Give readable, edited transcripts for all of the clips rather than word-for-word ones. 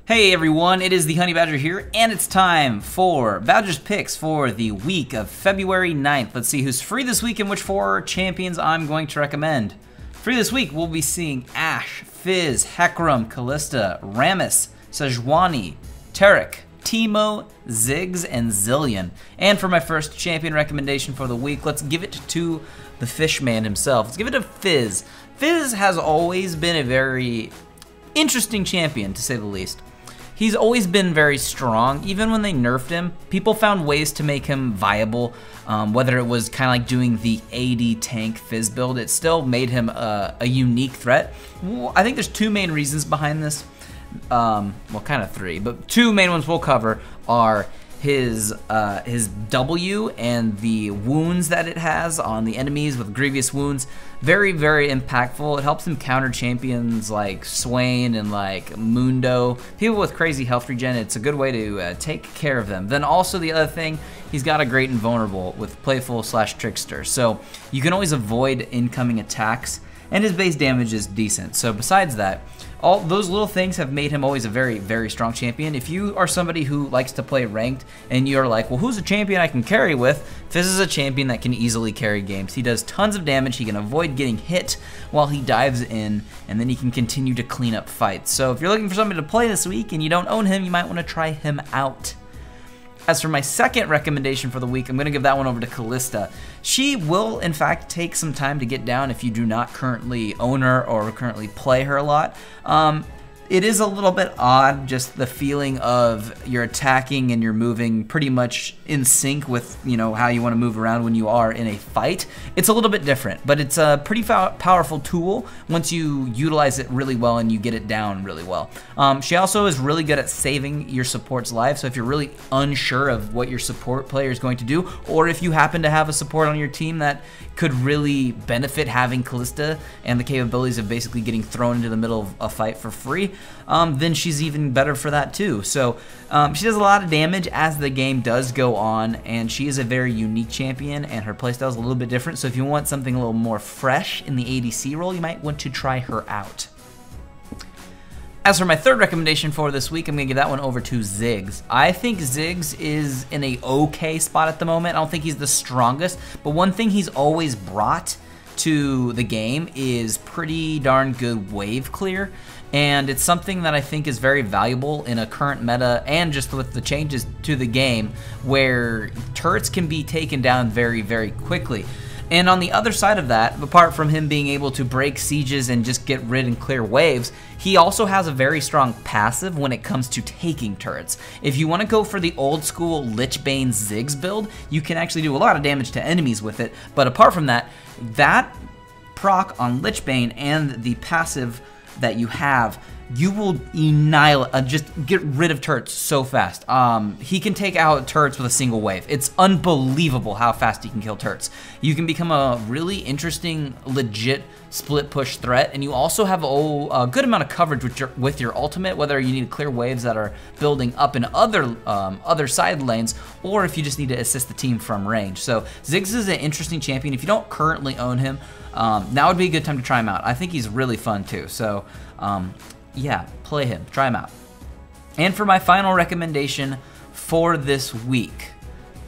Hey everyone, it is the Honey Badger here, and it's time for Badger's Picks for the week of February 9th. Let's see who's free this week and which 4 champions I'm going to recommend. Free this week, we'll be seeing Ashe, Fizz, Hecarim, Kalista, Rammus, Sejuani, Taric, Teemo, Ziggs, and Zilean. And for my first champion recommendation for the week, let's give it to the Fishman himself. Let's give it to Fizz. Fizz has always been a very interesting champion, to say the least. He's always been very strong. Even when they nerfed him, people found ways to make him viable. Whether it was kind of like doing the AD tank Fizz build, it still made him a unique threat. I think there's 2 main reasons behind this. Well, kind of 3, but 2 main ones we'll cover are his W and the wounds that it has on the enemies with grievous wounds. Very, very impactful. It helps him counter champions like Swain and like Mundo. People with crazy health regen, it's a good way to take care of them. Then also the other thing, he's got a great invulnerable with Playful/Trickster. So you can always avoid incoming attacks, and his base damage is decent. So besides that, all those little things have made him always a very, very strong champion. If you are somebody who likes to play ranked and you're like, well, who's a champion I can carry with? Fizz is a champion that can easily carry games. He does tons of damage. He can avoid getting hit while he dives in, and then he can continue to clean up fights. So if you're looking for somebody to play this week and you don't own him, you might want to try him out. As for my second recommendation for the week, I'm going to give that one over to Kalista. She will, in fact, take some time to get down if you do not currently own her or currently play her a lot. It is a little bit odd, just the feeling of you're attacking and you're moving pretty much in sync with, you know, how you want to move around when you are in a fight. It's a little bit different, but it's a pretty powerful tool once you utilize it really well and you get it down really well. She also is really good at saving your support's life, so if you're really unsure of what your support player is going to do, or if you happen to have a support on your team that could really benefit having Kalista and the capabilities of basically getting thrown into the middle of a fight for free, then she's even better for that too. So she does a lot of damage as the game does go on, and she is a very unique champion, and her playstyle is a little bit different. So if you want something a little more fresh in the ADC role, you might want to try her out. As for my third recommendation for this week, I'm going to give that one over to Ziggs. I think Ziggs is in a okay spot at the moment. I don't think he's the strongest, but one thing he's always brought to the game is pretty darn good wave clear, and it's something that I think is very valuable in a current meta and just with the changes to the game where turrets can be taken down very, very quickly. And on the other side of that, apart from him being able to break sieges and just get rid and clear waves, he also has a very strong passive when it comes to taking turrets. If you want to go for the old school Lich Bane Ziggs build, you can actually do a lot of damage to enemies with it. But apart from that, that proc on Lich Bane and the passive that you have, you will annihilate, just get rid of turrets so fast. He can take out turrets with a single wave. It's unbelievable how fast he can kill turrets. You can become a really interesting, legit split push threat, and you also have a good amount of coverage with your ultimate, whether you need to clear waves that are building up in other side lanes, or if you just need to assist the team from range. So Ziggs is an interesting champion. If you don't currently own him, now would be a good time to try him out. I think he's really fun too. So yeah, play him, try him out. And for my final recommendation for this week,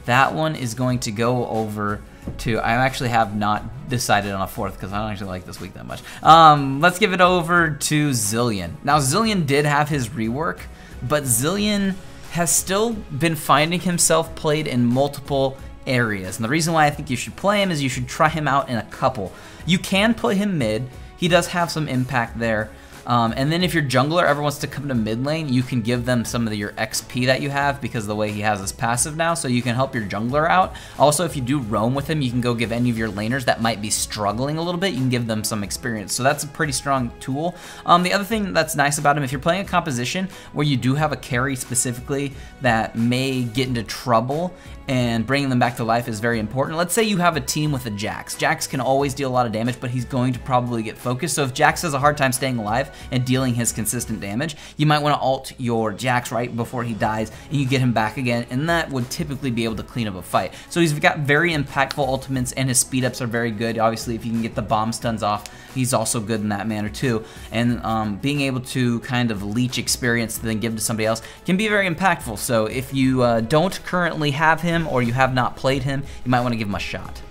that one is going to go over to, I actually have not decided on a fourth because I don't actually like this week that much. Let's give it over to Zilean. Now Zilean did have his rework, but Zilean has still been finding himself played in multiple areas. And the reason why I think you should play him is you should try him out in a couple. You can play him mid. He does have some impact there. And then if your jungler ever wants to come to mid lane, you can give them some of your XP that you have because of the way he has his passive now, so you can help your jungler out. Also, if you do roam with him, you can go give any of your laners that might be struggling a little bit, you can give them some experience. So that's a pretty strong tool. The other thing that's nice about him, if you're playing a composition where you do have a carry specifically that may get into trouble, and bringing them back to life is very important. Let's say you have a team with a Jax. Jax can always deal a lot of damage, but he's going to probably get focused. So if Jax has a hard time staying alive, and dealing his consistent damage, you might want to ult your Jax right before he dies, and you get him back again, and that would typically be able to clean up a fight. So he's got very impactful ultimates, and his speed ups are very good. Obviously, if you can get the bomb stuns off, he's also good in that manner too. And being able to kind of leech experience to then give to somebody else can be very impactful. So if you don't currently have him, or you have not played him, you might want to give him a shot.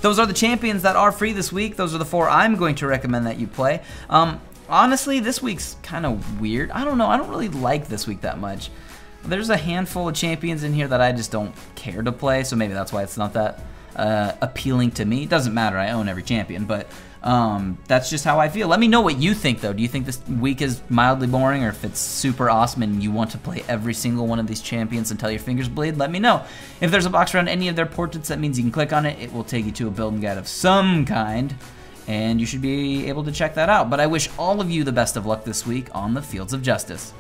Those are the champions that are free this week. Those are the 4 I'm going to recommend that you play. Honestly, this week's kind of weird. I don't know. I don't really like this week that much. There's a handful of champions in here that I just don't care to play, so maybe that's why it's not that appealing to me. It doesn't matter. I own every champion, but that's just how I feel. Let me know what you think, though. Do you think this week is mildly boring, or if it's super awesome and you want to play every single one of these champions until your fingers bleed? Let me know. If there's a box around any of their portraits, that means you can click on it. It will take you to a building guide of some kind, and you should be able to check that out. But I wish all of you the best of luck this week on the Fields of Justice.